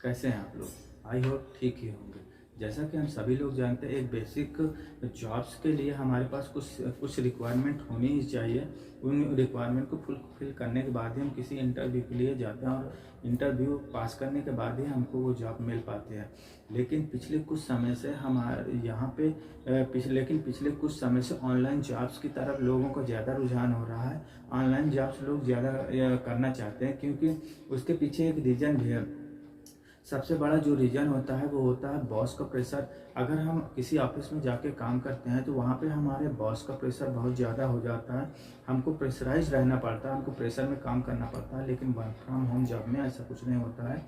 कैसे हैं आप लोग? आई होप ठीक ही होंगे। जैसा कि हम सभी लोग जानते हैं, एक बेसिक जॉब्स के लिए हमारे पास कुछ कुछ रिक्वायरमेंट होनी ही चाहिए। उन रिक्वायरमेंट को फुलफिल करने के बाद ही हम किसी इंटरव्यू के लिए जाते हैं और इंटरव्यू पास करने के बाद ही हमको वो जॉब मिल पाती है। लेकिन पिछले कुछ समय से हमारे यहाँ पे पिछले कुछ समय से ऑनलाइन जॉब्स की तरफ लोगों को ज़्यादा रुझान हो रहा है। ऑनलाइन जॉब्स लोग ज़्यादा करना चाहते हैं, क्योंकि उसके पीछे एक रीज़न भी है। सबसे बड़ा जो रीज़न होता है वो होता है बॉस का प्रेशर। अगर हम किसी ऑफिस में जाके काम करते हैं तो वहाँ पे हमारे बॉस का प्रेशर बहुत ज़्यादा हो जाता है। हमको प्रेशराइज रहना पड़ता है, हमको प्रेशर में काम करना पड़ता है। लेकिन वर्क फ्रॉम होम जॉब में ऐसा कुछ नहीं होता है।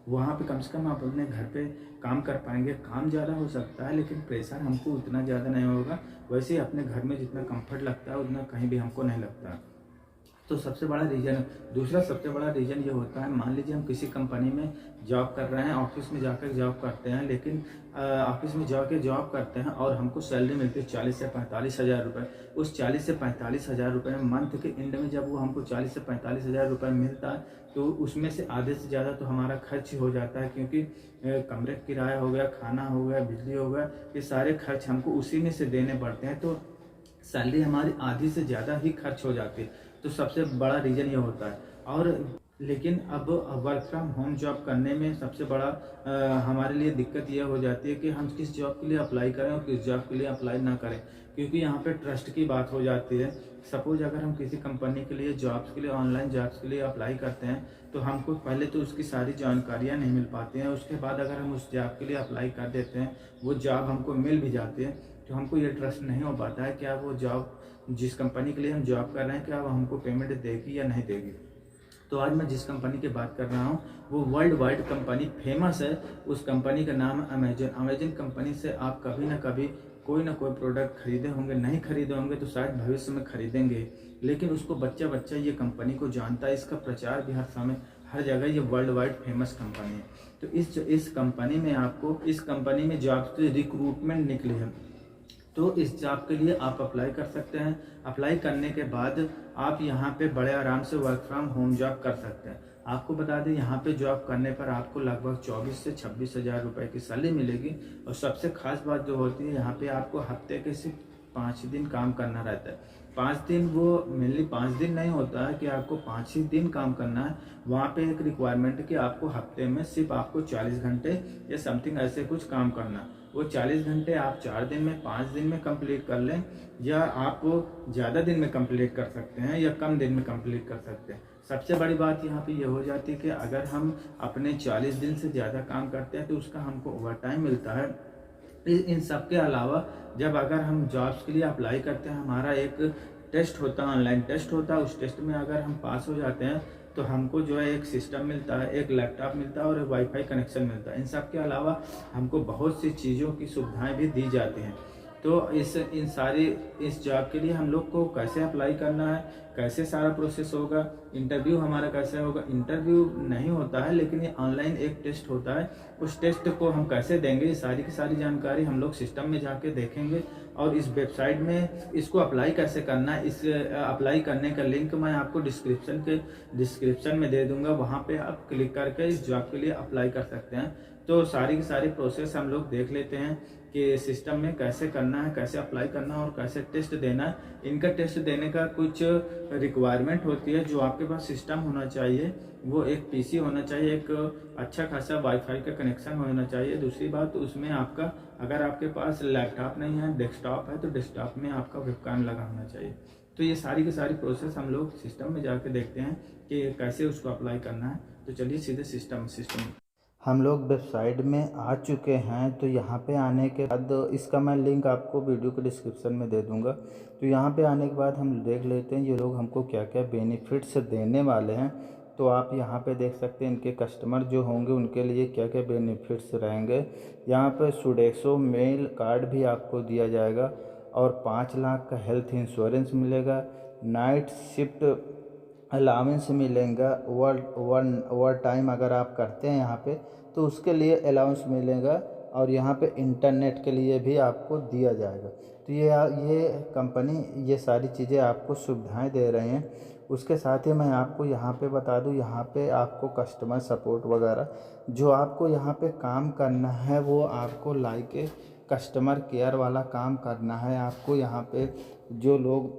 वहाँ पे कम से कम आप अपने घर पे काम कर पाएंगे। काम ज़्यादा हो सकता है लेकिन प्रेशर हमको उतना ज़्यादा नहीं होगा। वैसे ही अपने घर में जितना कंफर्ट लगता है उतना कहीं भी हमको नहीं लगता। तो सबसे बड़ा रीज़न, दूसरा सबसे बड़ा रीज़न ये होता है, मान लीजिए हम किसी कंपनी में जॉब कर रहे हैं, ऑफिस में जाकर जॉब करते हैं, लेकिन ऑफिस में जाके जॉब करते हैं और हमको सैलरी मिलती है 40 से 45 हज़ार रुपये। उस 40 से 45 हज़ार रुपये में मंथ के एंड में जब वो हमको 40 से 45 हज़ार रुपये मिलता है तो उसमें से आधे से ज़्यादा तो हमारा खर्च हो जाता है, क्योंकि कमरे का किराया हो गया, खाना हो गया, बिजली हो गया, ये सारे खर्च हमको उसी में से देने पड़ते हैं। तो सैलरी हमारी आधी से ज़्यादा ही खर्च हो जाती है। तो सबसे बड़ा रीज़न ये होता है। और लेकिन अब वर्क फ्रॉम होम जॉब करने में सबसे बड़ा हमारे लिए दिक्कत ये हो जाती है कि हम किस जॉब के लिए अप्लाई करें और किस जॉब के लिए अप्लाई ना करें, क्योंकि यहाँ पे ट्रस्ट की बात हो जाती है। सपोज अगर हम किसी कंपनी के लिए जॉब्स के लिए, ऑनलाइन जॉब्स के लिए अप्लाई करते हैं तो हमको पहले तो उसकी सारी जानकारियाँ नहीं मिल पाती हैं। उसके बाद अगर हम उस जॉब के लिए अप्लाई कर देते हैं, वो जॉब हमको मिल भी जाती है, तो हमको ये ट्रस्ट नहीं हो पाता है क्या वो जॉब, जिस कंपनी के लिए हम जॉब कर रहे हैं, क्या वो हमको पेमेंट देगी या नहीं देगी। तो आज मैं जिस कंपनी की बात कर रहा हूँ वो वर्ल्ड वाइड कंपनी फेमस है। उस कंपनी का नाम है अमेजन। अमेजन कंपनी से आप कभी ना कभी कोई ना कोई प्रोडक्ट खरीदे होंगे, नहीं खरीदे होंगे तो शायद भविष्य में खरीदेंगे। लेकिन उसको बच्चा बच्चा ये कंपनी को जानता है, इसका प्रचार भी हर समय हर जगह, ये वर्ल्ड वाइड फेमस कंपनी है। तो इस कंपनी में आपको, इस कंपनी में जॉब के रिक्रूटमेंट निकली है, तो इस जॉब के लिए आप अप्लाई कर सकते हैं। अप्लाई करने के बाद आप यहाँ पे बड़े आराम से वर्क फ्रॉम होम जॉब कर सकते हैं। आपको बता दें, यहाँ पे जॉब करने पर आपको लगभग 24 से 26 हज़ार रुपये की सैलरी मिलेगी। और सबसे खास बात जो होती है, यहाँ पे आपको हफ्ते के सिर्फ 5 दिन काम करना रहता है। 5 दिन, वो मेनली 5 दिन नहीं होता है कि आपको 5 ही दिन काम करना है। वहाँ पे एक रिक्वायरमेंट है कि आपको हफ्ते में सिर्फ आपको 40 घंटे या समथिंग ऐसे कुछ काम करना है। वो 40 घंटे आप 4 दिन में, 5 दिन में कंप्लीट कर लें, या आप ज़्यादा दिन में कंप्लीट कर सकते हैं या कम दिन में कंप्लीट कर सकते हैं। सबसे बड़ी बात यहाँ पे ये हो जाती है कि अगर हम अपने 40 दिन से ज़्यादा काम करते हैं तो उसका हमको ओवर टाइम मिलता है। इन सब के अलावा जब अगर हम जॉब्स के लिए अप्लाई करते हैं, हमारा एक टेस्ट होता है, ऑनलाइन टेस्ट होता है। उस टेस्ट में अगर हम पास हो जाते हैं तो हमको जो है एक सिस्टम मिलता है, एक लैपटॉप मिलता है और एक वाईफाई कनेक्शन मिलता है। इन सब के अलावा हमको बहुत सी चीज़ों की सुविधाएं भी दी जाती हैं। तो इस जॉब के लिए हम लोग को कैसे अप्लाई करना है, कैसे सारा प्रोसेस होगा, इंटरव्यू हमारा कैसे होगा। इंटरव्यू नहीं होता है लेकिन ये ऑनलाइन एक टेस्ट होता है। उस टेस्ट को हम कैसे देंगे, ये सारी की सारी जानकारी हम लोग सिस्टम में जाके देखेंगे। और इस वेबसाइट में इसको अप्लाई कैसे करना है, इस अप्लाई करने का लिंक मैं आपको डिस्क्रिप्शन में दे दूंगा। वहाँ पे आप क्लिक करके इस जॉब के लिए अप्लाई कर सकते हैं। तो सारी की सारी प्रोसेस हम लोग देख लेते हैं कि सिस्टम में कैसे करना है, कैसे अप्लाई करना है और कैसे टेस्ट देना है। इनका टेस्ट देने का कुछ रिक्वायरमेंट होती है। जो आपके पास सिस्टम होना चाहिए वो एक पीसी होना चाहिए, एक अच्छा खासा वाईफाई का कनेक्शन होना चाहिए। दूसरी बात, उसमें आपका, अगर आपके पास लैपटॉप नहीं है, डेस्कटॉप है, तो डेस्कटॉप में आपका वेबकैम लगा होना चाहिए। तो ये सारी की सारी प्रोसेस हम लोग सिस्टम में जाके देखते हैं कि कैसे उसको अप्लाई करना है। तो चलिए सीधे सिस्टम हम लोग वेबसाइट में आ चुके हैं। तो यहाँ पे आने के बाद इसका मैं लिंक आपको वीडियो के डिस्क्रिप्शन में दे दूँगा। तो यहाँ पे आने के बाद हम देख लेते हैं ये लोग हमको क्या क्या बेनिफिट्स देने वाले हैं। तो आप यहाँ पे देख सकते हैं इनके कस्टमर जो होंगे उनके लिए क्या क्या बेनिफिट्स रहेंगे। यहाँ पे सुडेक्सो मेल कार्ड भी आपको दिया जाएगा और 5 लाख का हेल्थ इंश्योरेंस मिलेगा। नाइट शिफ्ट अलाउंस मिलेगा। ओवर टाइम अगर आप करते हैं यहाँ पे तो उसके लिए अलाउंस मिलेगा। और यहाँ पे इंटरनेट के लिए भी आपको दिया जाएगा। तो ये कंपनी ये सारी चीज़ें आपको सुविधाएं दे रहे हैं। उसके साथ ही मैं आपको यहाँ पे बता दूँ, यहाँ पे आपको कस्टमर सपोर्ट वगैरह जो आपको यहाँ पे काम करना है वो आपको लाइक कस्टमर केयर वाला काम करना है। आपको यहाँ पे जो लोग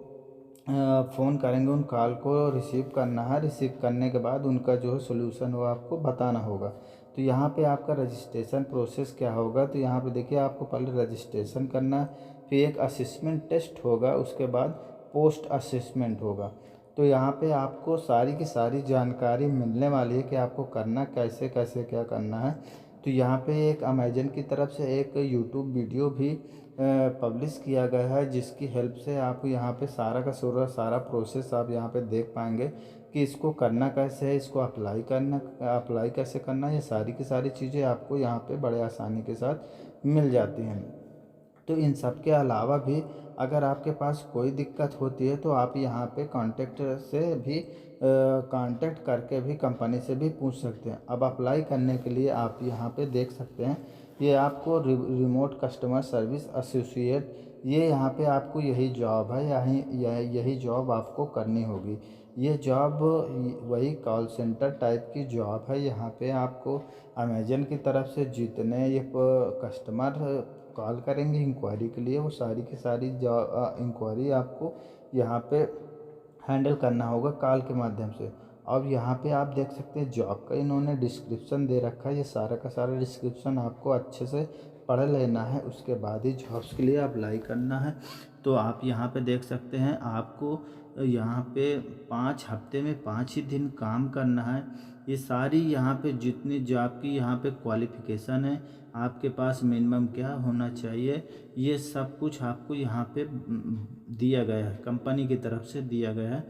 फ़ोन करेंगे उन कॉल को रिसीव करना है। रिसीव करने के बाद उनका जो है सॉल्यूशन वो आपको बताना होगा। तो यहाँ पे आपका रजिस्ट्रेशन प्रोसेस क्या होगा, तो यहाँ पे देखिए आपको पहले रजिस्ट्रेशन करना है, फिर एक असेसमेंट टेस्ट होगा, उसके बाद पोस्ट असेसमेंट होगा। तो यहाँ पे आपको सारी की सारी जानकारी मिलने वाली है कि आपको करना कैसे कैसे क्या करना है। तो यहाँ पे एक अमेजन की तरफ से एक यूट्यूब वीडियो भी पब्लिश किया गया है, जिसकी हेल्प से आप यहाँ पे सारा का सारा प्रोसेस आप यहाँ पे देख पाएंगे कि इसको करना कैसे है, इसको अप्लाई कैसे करना है। ये सारी की सारी चीज़ें आपको यहाँ पे बड़े आसानी के साथ मिल जाती हैं। तो इन सब के अलावा भी अगर आपके पास कोई दिक्कत होती है तो आप यहाँ पे कांटेक्ट करके भी कंपनी से भी पूछ सकते हैं। अब अप्लाई करने के लिए आप यहाँ पे देख सकते हैं, ये आपको रिमोट कस्टमर सर्विस एसोसिएट, ये यहाँ पे आपको यही जॉब है, यही जॉब आपको करनी होगी। ये जॉब वही कॉल सेंटर टाइप की जॉब है। यहाँ पे आपको अमेजन की तरफ से जितने ये कस्टमर कॉल करेंगे इंक्वायरी के लिए, वो सारी की सारी इंक्वायरी आपको यहाँ पे हैंडल करना होगा कॉल के माध्यम से। अब यहाँ पे आप देख सकते हैं जॉब का इन्होंने डिस्क्रिप्शन दे रखा है। ये सारा का सारा डिस्क्रिप्शन आपको अच्छे से पढ़ लेना है, उसके बाद ही जॉब्स के लिए अप्लाई करना है। तो आप यहाँ पे देख सकते हैं आपको यहाँ पे 5 हफ्ते में 5 ही दिन काम करना है। ये सारी यहाँ पे जितनी जॉब की यहाँ पे क्वालिफ़िकेशन है, आपके पास मिनिमम क्या होना चाहिए, ये सब कुछ आपको यहाँ पे दिया गया है, कंपनी की तरफ से दिया गया है।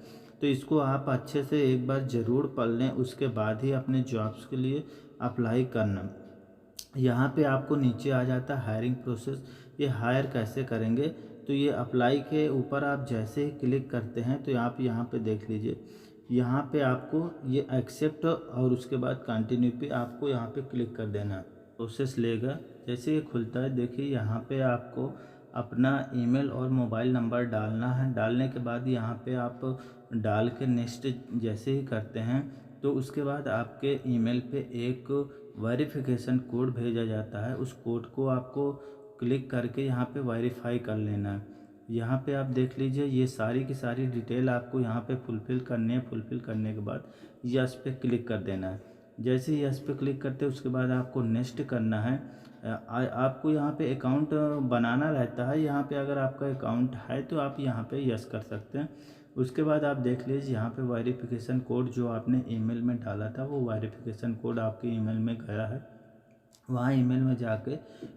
तो इसको आप अच्छे से एक बार ज़रूर पढ़ लें, उसके बाद ही अपने जॉब्स के लिए अप्लाई करना। यहाँ पे आपको नीचे आ जाता है हायरिंग प्रोसेस, ये हायर कैसे करेंगे। तो ये अप्लाई के ऊपर आप जैसे ही क्लिक करते हैं तो आप यहाँ पे देख लीजिए, यहाँ पे आपको ये एक्सेप्ट और उसके बाद कंटिन्यू पे आपको यहाँ पे क्लिक कर देना है। प्रोसेस लेगा, जैसे ये खुलता है देखिए यहाँ पे आपको अपना ईमेल और मोबाइल नंबर डालना है। डालने के बाद यहाँ पे आप डाल के नेक्स्ट जैसे ही करते हैं तो उसके बाद आपके ईमेल पे एक वेरिफिकेशन कोड भेजा जाता है। उस कोड को आपको क्लिक करके यहाँ पे वेरीफाई कर लेना है। यहाँ पे आप देख लीजिए ये सारी की सारी डिटेल आपको यहाँ पे फुलफ़िल करनी है। फुलफ़िल करने के बाद यस पे क्लिक कर देना है। जैसे ही यस पे क्लिक करते हैं उसके बाद आपको नेक्स्ट करना है। आपको यहाँ पे अकाउंट बनाना रहता है। यहाँ पे अगर आपका अकाउंट है तो आप यहाँ पे यस कर सकते हैं। उसके बाद आप देख लीजिए यहाँ पे वेरिफिकेशन कोड जो आपने ईमेल में डाला था वो वेरिफिकेशन कोड आपके ईमेल में गया है। वहाँ ईमेल में जाके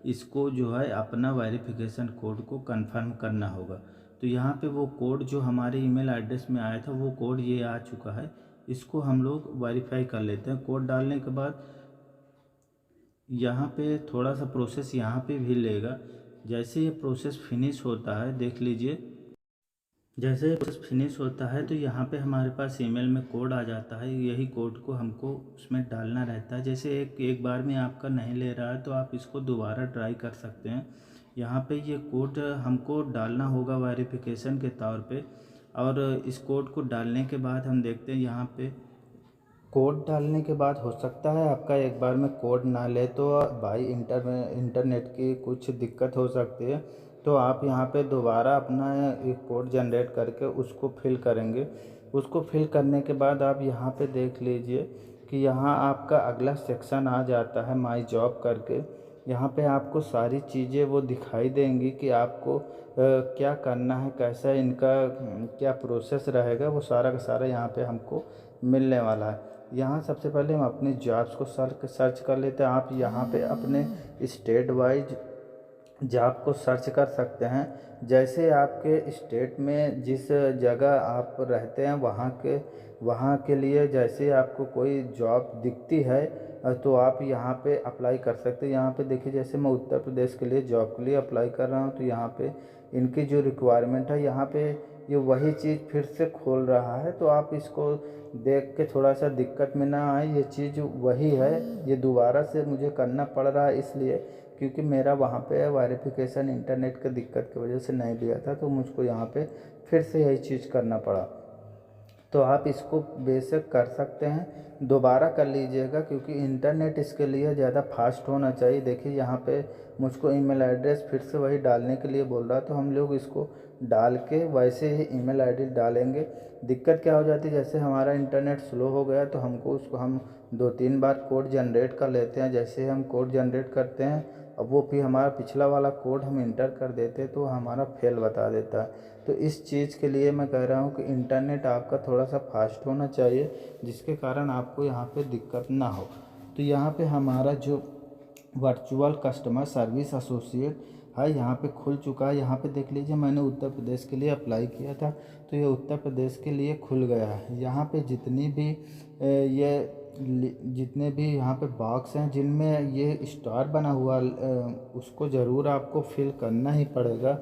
इसको जो है अपना वेरिफिकेशन कोड को कंफर्म करना होगा। तो यहाँ पे वो कोड जो हमारे ईमेल एड्रेस में आया था वो कोड ये आ चुका है, इसको हम लोग वेरीफाई कर लेते हैं। कोड डालने के बाद यहाँ पे थोड़ा सा प्रोसेस यहाँ पे भी लेगा। जैसे ये प्रोसेस फिनिश होता है देख लीजिए, जैसे ये प्रोसेस फिनिश होता है तो यहाँ पे हमारे पास ईमेल में कोड आ जाता है। यही कोड को हमको उसमें डालना रहता है। जैसे एक बार में आपका नहीं ले रहा है तो आप इसको दोबारा ट्राई कर सकते हैं। यहाँ पे ये कोड हमको डालना होगा वेरिफिकेशन के तौर पे, और इस कोड को डालने के बाद हम देखते हैं यहाँ पे कोड डालने के बाद हो सकता है आपका एक बार में कोड ना ले तो भाई इंटरनेट की कुछ दिक्कत हो सकती है। तो आप यहाँ पे दोबारा अपना एक कोड जनरेट करके उसको फिल करेंगे। उसको फिल करने के बाद आप यहाँ पे देख लीजिए कि यहाँ आपका अगला सेक्शन आ जाता है माई जॉब करके। यहाँ पे आपको सारी चीज़ें वो दिखाई देंगी कि आपको क्या करना है, कैसा इनका क्या प्रोसेस रहेगा, वो सारा का सारा यहाँ पे हमको मिलने वाला है। यहाँ सबसे पहले हम अपने जॉब्स को सर्च कर लेते हैं। आप यहाँ पे अपने स्टेट वाइज जॉब को सर्च कर सकते हैं। जैसे आपके स्टेट में जिस जगह आप रहते हैं वहाँ के लिए जैसे आपको कोई जॉब दिखती है तो आप यहाँ पे अप्लाई कर सकते हैं। यहाँ पे देखिए जैसे मैं उत्तर प्रदेश के लिए जॉब के लिए अप्लाई कर रहा हूँ तो यहाँ पे इनकी जो रिक्वायरमेंट है यहाँ पे ये वही चीज़ फिर से खोल रहा है। तो आप इसको देख के थोड़ा सा दिक्कत में ना आए, ये चीज़ वही है। ये दोबारा से मुझे करना पड़ रहा है इसलिए क्योंकि मेरा वहाँ पे वेरिफिकेशन इंटरनेट की दिक्कत की वजह से नहीं लिया था, तो मुझको यहाँ पे फिर से यही चीज़ करना पड़ा। तो आप इसको बेशक कर सकते हैं, दोबारा कर लीजिएगा, क्योंकि इंटरनेट इसके लिए ज़्यादा फास्ट होना चाहिए। देखिए यहाँ पे मुझको ईमेल एड्रेस फिर से वही डालने के लिए बोल रहा है, तो हम लोग इसको डाल के वैसे ही ईमेल आईडी डालेंगे। दिक्कत क्या हो जाती है, जैसे हमारा इंटरनेट स्लो हो गया तो हमको उसको हम 2-3 बार कोड जनरेट कर लेते हैं। जैसे ही हम कोड जनरेट करते हैं, अब वो फिर हमारा पिछला वाला कोड हम इंटर कर देते हैं तो हमारा फेल बता देता है। तो इस चीज़ के लिए मैं कह रहा हूँ कि इंटरनेट आपका थोड़ा सा फास्ट होना चाहिए, जिसके कारण आपको यहाँ पे दिक्कत ना हो। तो यहाँ पे हमारा जो वर्चुअल कस्टमर सर्विस एसोसिएट है यहाँ पे खुल चुका है। यहाँ पे देख लीजिए, मैंने उत्तर प्रदेश के लिए अप्लाई किया था तो ये उत्तर प्रदेश के लिए खुल गया है। यहाँ पे जितने भी यहाँ पे बॉक्स हैं जिनमें ये स्टार बना हुआ उसको ज़रूर आपको फिल करना ही पड़ेगा।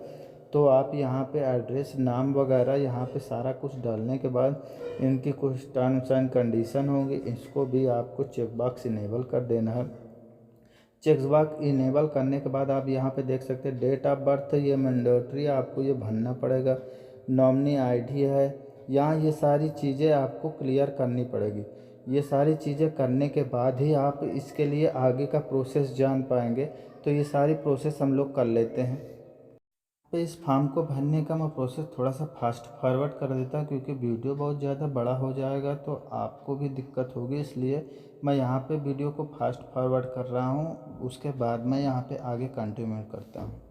तो आप यहाँ पे एड्रेस, नाम वगैरह यहाँ पे सारा कुछ डालने के बाद इनकी कुछ टर्म्स एंड कंडीशन होंगी, इसको भी आपको चेक बॉक्स इनेबल कर देना है। चेक बॉक्स इनेबल करने के बाद आप यहाँ पे देख सकते हैं डेट ऑफ बर्थ, ये मैंडेटरी आपको ये भरना पड़ेगा। नॉमिनी आईडी है, यहाँ ये सारी चीज़ें आपको क्लियर करनी पड़ेगी। ये सारी चीज़ें करने के बाद ही आप इसके लिए आगे का प्रोसेस जान पाएंगे। तो ये सारी प्रोसेस हम लोग कर लेते हैं। तो इस फॉर्म को भरने का मैं प्रोसेस थोड़ा सा फास्ट फॉरवर्ड कर देता हूँ, क्योंकि वीडियो बहुत ज़्यादा बड़ा हो जाएगा तो आपको भी दिक्कत होगी, इसलिए मैं यहाँ पे वीडियो को फास्ट फॉरवर्ड कर रहा हूँ। उसके बाद मैं यहाँ पे आगे कंटिन्यू करता हूँ।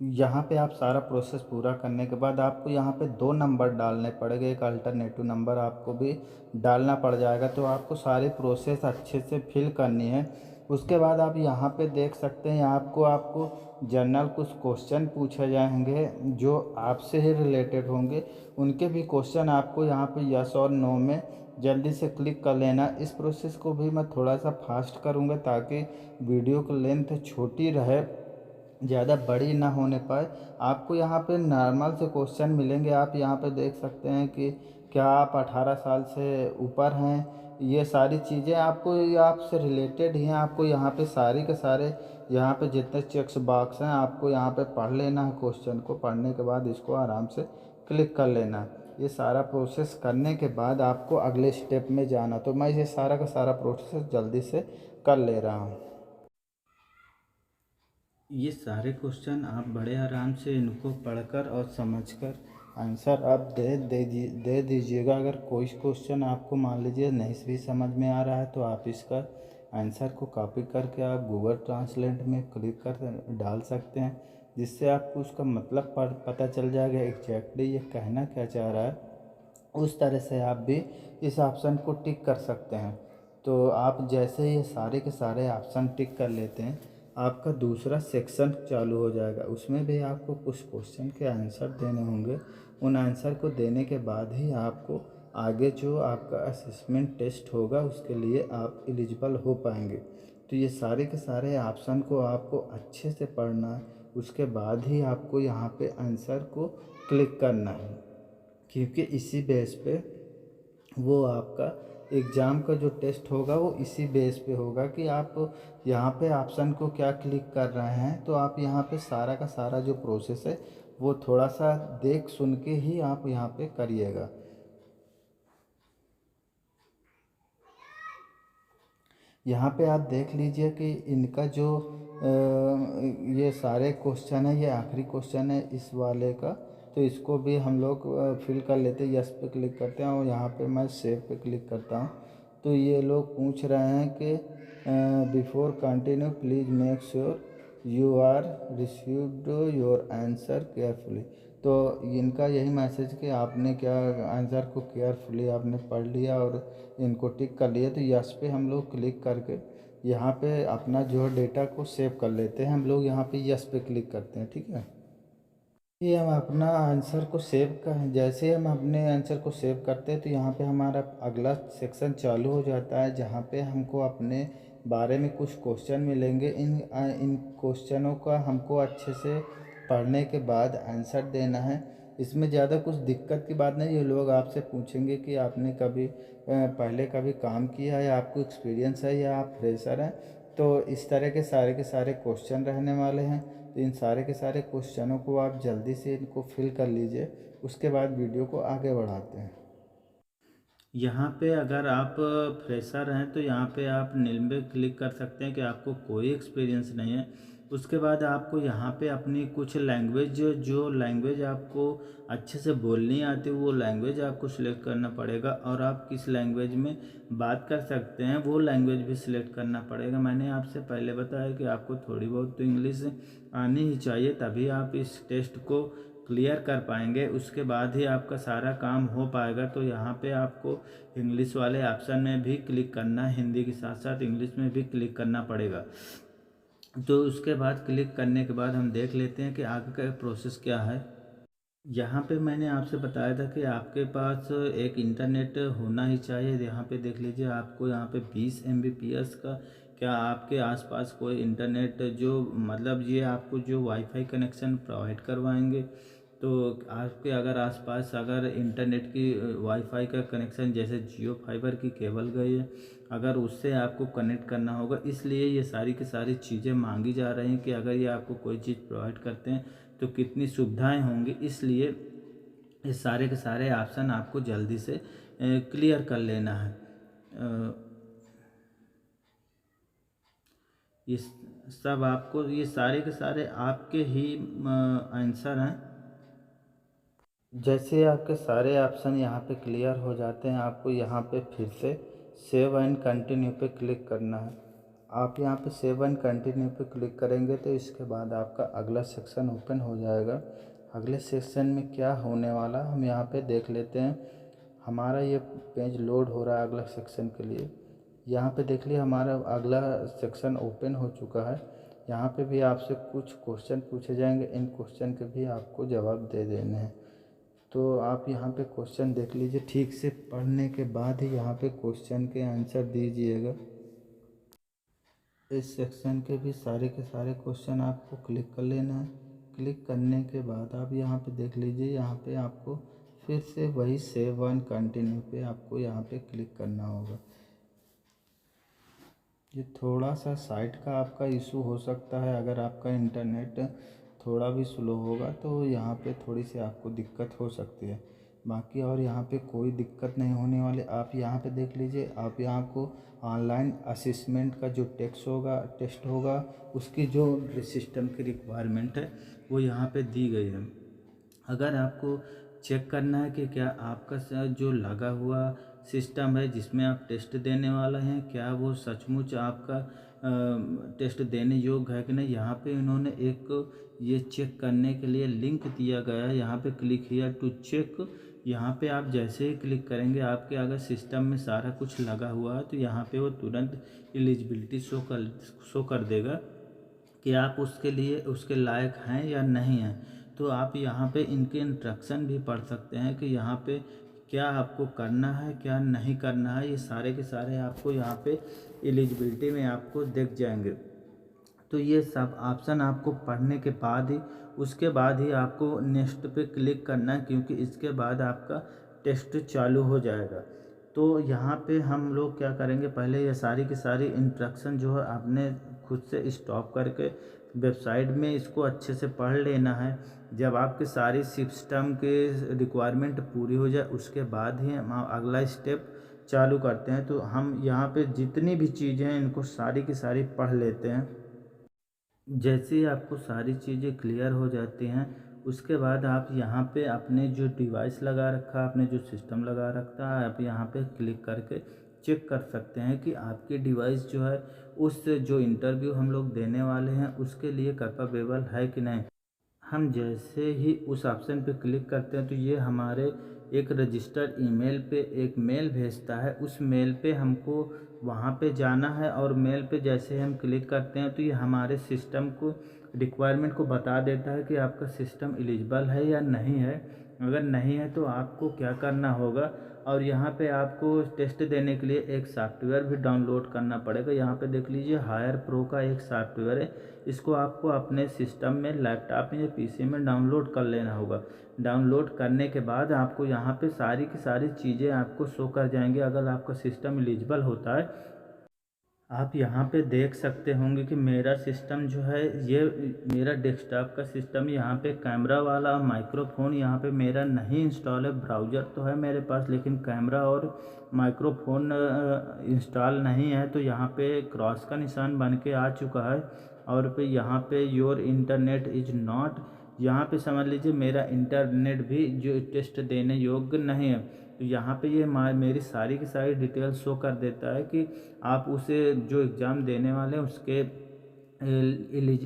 यहाँ पे आप सारा प्रोसेस पूरा करने के बाद आपको यहाँ पे 2 नंबर डालने पड़ेंगे, एक अल्टरनेटिव नंबर आपको भी डालना पड़ जाएगा। तो आपको सारी प्रोसेस अच्छे से फिल करनी है। उसके बाद आप यहाँ पे देख सकते हैं, आपको जनरल कुछ क्वेश्चन पूछे जाएंगे जो आपसे ही रिलेटेड होंगे। उनके भी क्वेश्चन आपको यहाँ पे यस और नो में जल्दी से क्लिक कर लेना। इस प्रोसेस को भी मैं थोड़ा सा फास्ट करूँगा ताकि वीडियो की लेंथ छोटी रहे, ज़्यादा बड़ी ना होने पाए। आपको यहाँ पे नॉर्मल से क्वेश्चन मिलेंगे। आप यहाँ पे देख सकते हैं कि क्या आप 18 साल से ऊपर हैं, ये सारी चीज़ें आपको ये आपसे रिलेटेड ही हैं। आपको यहाँ पे सारे के सारे यहाँ पे जितने चेक्स बॉक्स हैं आपको यहाँ पे पढ़ लेना है। क्वेश्चन को पढ़ने के बाद इसको आराम से क्लिक कर लेना है। ये सारा प्रोसेस करने के बाद आपको अगले स्टेप में जाना। तो मैं ये सारा का सारा प्रोसेस जल्दी से कर ले रहा हूँ। ये सारे क्वेश्चन आप बड़े आराम से इनको पढ़कर और समझकर आंसर आप दे दीजिएगा। अगर कोई क्वेश्चन आपको मान लीजिए नहीं भी समझ में आ रहा है तो आप इसका आंसर को कॉपी करके आप गूगल ट्रांसलेट में क्लिक कर डाल सकते हैं, जिससे आपको उसका मतलब पता चल जाएगा एग्जैक्टली ये कहना क्या चाह रहा है। उस तरह से आप भी इस ऑप्शन को टिक कर सकते हैं। तो आप जैसे ये सारे के सारे ऑप्शन टिक कर लेते हैं, आपका दूसरा सेक्शन चालू हो जाएगा। उसमें भी आपको कुछ क्वेश्चन के आंसर देने होंगे। उन आंसर को देने के बाद ही आपको आगे जो आपका असेसमेंट टेस्ट होगा उसके लिए आप एलिजिबल हो पाएंगे। तो ये सारे के सारे ऑप्शन को आपको अच्छे से पढ़ना है। उसके बाद ही आपको यहाँ पे आंसर को क्लिक करना है, क्योंकि इसी बेस पे वो आपका एग्ज़ाम का जो टेस्ट होगा वो इसी बेस पे होगा कि आप यहाँ पे ऑप्शन को क्या क्लिक कर रहे हैं। तो आप यहाँ पे सारा का सारा जो प्रोसेस है वो थोड़ा सा देख सुन के ही आप यहाँ पे करिएगा। यहाँ पे आप देख लीजिए कि इनका जो ये सारे क्वेश्चन है, ये आखिरी क्वेश्चन है इस वाले का। तो इसको भी हम लोग फिल कर लेते हैं, यस पे क्लिक करते हैं और यहाँ पे मैं सेव पे क्लिक करता हूँ। तो ये लोग पूछ रहे हैं कि before continue please make sure you are received your answer carefully. तो इनका यही मैसेज कि आपने क्या आंसर को केयरफुली आपने पढ़ लिया और इनको टिक कर लिया। तो यस पे हम लोग क्लिक करके यहाँ पे अपना जो है डेटा को सेव कर लेते हैं। हम लोग यहाँ पे यस पे क्लिक करते हैं, ठीक है। ये हम अपना आंसर को सेव कर जैसे हम अपने आंसर को सेव करते हैं तो यहाँ पे हमारा अगला सेक्शन चालू हो जाता है, जहाँ पे हमको अपने बारे में कुछ क्वेश्चन मिलेंगे। इन क्वेश्चनों का हमको अच्छे से पढ़ने के बाद आंसर देना है। इसमें ज़्यादा कुछ दिक्कत की बात नहीं। ये लोग आपसे पूछेंगे कि आपने कभी पहले कभी काम किया है, आपको एक्सपीरियंस है या आप फ्रेशर हैं। तो इस तरह के सारे क्वेश्चन रहने वाले हैं। तो इन सारे के सारे क्वेश्चनों को आप जल्दी से इनको फिल कर लीजिए। उसके बाद वीडियो को आगे बढ़ाते हैं। यहाँ पे अगर आप फ्रेशर हैं तो यहाँ पे आप नील पे क्लिक कर सकते हैं कि आपको कोई एक्सपीरियंस नहीं है। उसके बाद आपको यहाँ पे अपनी कुछ लैंग्वेज, जो लैंग्वेज आपको अच्छे से बोलनी आती है वो लैंग्वेज आपको सिलेक्ट करना पड़ेगा, और आप किस लैंग्वेज में बात कर सकते हैं वो लैंग्वेज भी सिलेक्ट करना पड़ेगा। मैंने आपसे पहले बताया कि आपको थोड़ी बहुत तो इंग्लिश आनी ही चाहिए, तभी आप इस टेस्ट को क्लियर कर पाएंगे, उसके बाद ही आपका सारा काम हो पाएगा। तो यहाँ पे आपको इंग्लिश वाले ऑप्शन में भी क्लिक करना है, हिंदी के साथ साथ इंग्लिश में भी क्लिक करना पड़ेगा। तो उसके बाद क्लिक करने के बाद हम देख लेते हैं कि आगे का प्रोसेस क्या है। यहाँ पे मैंने आपसे बताया था कि आपके पास एक इंटरनेट होना ही चाहिए। यहाँ पे देख लीजिए, आपको यहाँ पे 20 Mbps का, क्या आपके आसपास कोई इंटरनेट जो मतलब ये आपको जो वाईफाई कनेक्शन प्रोवाइड करवाएंगे, तो आपके अगर आसपास अगर इंटरनेट की वाईफाई का कनेक्शन जैसे जियो फाइबर की केबल गई है, अगर उससे आपको कनेक्ट करना होगा, इसलिए ये सारी की सारी चीज़ें मांगी जा रही हैं कि अगर ये आपको कोई चीज़ प्रोवाइड करते हैं तो कितनी सुविधाएं होंगी। इसलिए ये सारे के सारे ऑप्शन आपको जल्दी से क्लियर कर लेना है। ये सब आपको, ये सारे के सारे आपके ही आंसर हैं। जैसे आपके सारे ऑप्शन यहाँ पे क्लियर हो जाते हैं, आपको यहाँ पे फिर से सेव एंड कंटिन्यू पे क्लिक करना है। आप यहाँ पे सेव एंड कंटिन्यू पे क्लिक करेंगे तो इसके बाद आपका अगला सेक्शन ओपन हो जाएगा। अगले सेक्शन में क्या होने वाला हम यहाँ पे देख लेते हैं। हमारा ये पेज लोड हो रहा है अगला सेक्शन के लिए। यहाँ पे देख लिए हमारा अगला सेक्शन ओपन हो चुका है। यहाँ पे भी आपसे कुछ क्वेश्चन पूछे जाएंगे, इन क्वेश्चन के भी आपको जवाब दे देने हैं। तो आप यहाँ पे क्वेश्चन देख लीजिए, ठीक से पढ़ने के बाद ही यहाँ पे क्वेश्चन के आंसर दीजिएगा। इस सेक्शन के भी सारे के सारे क्वेश्चन आपको क्लिक कर लेना है। क्लिक करने के बाद आप यहाँ पे देख लीजिए, यहाँ पे आपको फिर से वही सेव एंड कंटिन्यू पे आपको यहाँ पे क्लिक करना होगा। ये थोड़ा सा साइट का आपका इशू हो सकता है, अगर आपका इंटरनेट थोड़ा भी स्लो होगा तो यहाँ पे थोड़ी सी आपको दिक्कत हो सकती है। बाकी और यहाँ पे कोई दिक्कत नहीं होने वाली। आप यहाँ पे देख लीजिए, आप यहाँ को ऑनलाइन असेसमेंट का जो टेस्ट होगा उसकी जो सिस्टम की रिक्वायरमेंट है वो यहाँ पे दी गई है। अगर आपको चेक करना है कि क्या आपका जो लगा हुआ सिस्टम है जिसमें आप टेस्ट देने वाला हैं, क्या वो सचमुच आपका टेस्ट देने योग्य है कि नहीं, यहाँ पे इन्होंने एक ये चेक करने के लिए लिंक दिया गया है। यहाँ पे क्लिक हियर टू चेक, यहाँ पे आप जैसे ही क्लिक करेंगे आपके अगर सिस्टम में सारा कुछ लगा हुआ है तो यहाँ पे वो तुरंत एलिजिबिलिटी शो कर देगा कि आप उसके लिए उसके लायक हैं या नहीं हैं। तो आप यहाँ पे इनके इंस्ट्रक्शन भी पढ़ सकते हैं कि यहाँ पे क्या आपको करना है क्या नहीं करना है, ये सारे के सारे आपको यहाँ पे एलिजिबिलिटी में आपको दिख जाएंगे। तो ये सब ऑप्शन आपको पढ़ने के बाद ही, उसके बाद ही आपको नेक्स्ट पे क्लिक करना है, क्योंकि इसके बाद आपका टेस्ट चालू हो जाएगा। तो यहाँ पे हम लोग क्या करेंगे, पहले ये सारी की सारी इंस्ट्रक्शन जो है आपने खुद से स्टॉप करके वेबसाइट में इसको अच्छे से पढ़ लेना है। जब आपकी सारी सिस्टम के रिक्वायरमेंट पूरी हो जाए उसके बाद ही हम अगला स्टेप चालू करते हैं। तो हम यहाँ पे जितनी भी चीज़ें हैं इनको सारी की सारी पढ़ लेते हैं। जैसे ही आपको सारी चीज़ें क्लियर हो जाती हैं उसके बाद आप यहाँ पे अपने जो डिवाइस लगा रखा है, आपने जो सिस्टम लगा रखा है, आप यहाँ पे क्लिक करके चेक कर सकते हैं कि आपकी डिवाइस जो है उस जो इंटरव्यू हम लोग देने वाले हैं उसके लिए कैपेबल है कि नहीं। हम जैसे ही उस ऑप्शन पे क्लिक करते हैं तो ये हमारे एक रजिस्टर्ड ईमेल पे एक मेल भेजता है। उस मेल पे हमको वहाँ पे जाना है, और मेल पे जैसे हम क्लिक करते हैं तो ये हमारे सिस्टम को रिक्वायरमेंट को बता देता है कि आपका सिस्टम एलिजिबल है या नहीं है। अगर नहीं है तो आपको क्या करना होगा, और यहाँ पे आपको टेस्ट देने के लिए एक सॉफ्टवेयर भी डाउनलोड करना पड़ेगा। यहाँ पे देख लीजिए हायर प्रो का एक सॉफ्टवेयर है, इसको आपको अपने सिस्टम में लैपटॉप में या पीसी में डाउनलोड कर लेना होगा। डाउनलोड करने के बाद आपको यहाँ पे सारी की सारी चीज़ें आपको शो कर जाएंगे। अगर आपका सिस्टम एलिजिबल होता है आप यहाँ पे देख सकते होंगे कि मेरा सिस्टम जो है ये मेरा डेस्कटॉप का सिस्टम यहाँ पे कैमरा वाला माइक्रोफोन यहाँ पे मेरा नहीं इंस्टॉल है। ब्राउज़र तो है मेरे पास लेकिन कैमरा और माइक्रोफोन इंस्टॉल नहीं है। तो यहाँ पे क्रॉस का निशान बन के आ चुका है और पे यहाँ पे योर इंटरनेट इज नॉट, यहाँ पे समझ लीजिए मेरा इंटरनेट भी जो टेस्ट देने योग्य नहीं है। तो यहाँ पे ये मेरी सारी की सारी डिटेल शो कर देता है कि आप उसे जो एग्ज़ाम देने वाले हैं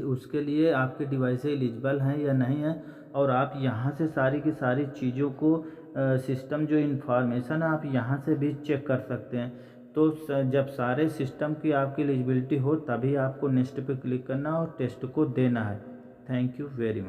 उसके लिए आपके डिवाइस एलिजिबल हैं या नहीं है। और आप यहाँ से सारी की सारी चीज़ों को सिस्टम जो इन्फॉर्मेशन है आप यहाँ से भी चेक कर सकते हैं। तो जब सारे सिस्टम की आपकी एलिजिबिलिटी हो तभी आपको नेक्स्ट पे क्लिक करना और टेस्ट को देना है। Thank you very much.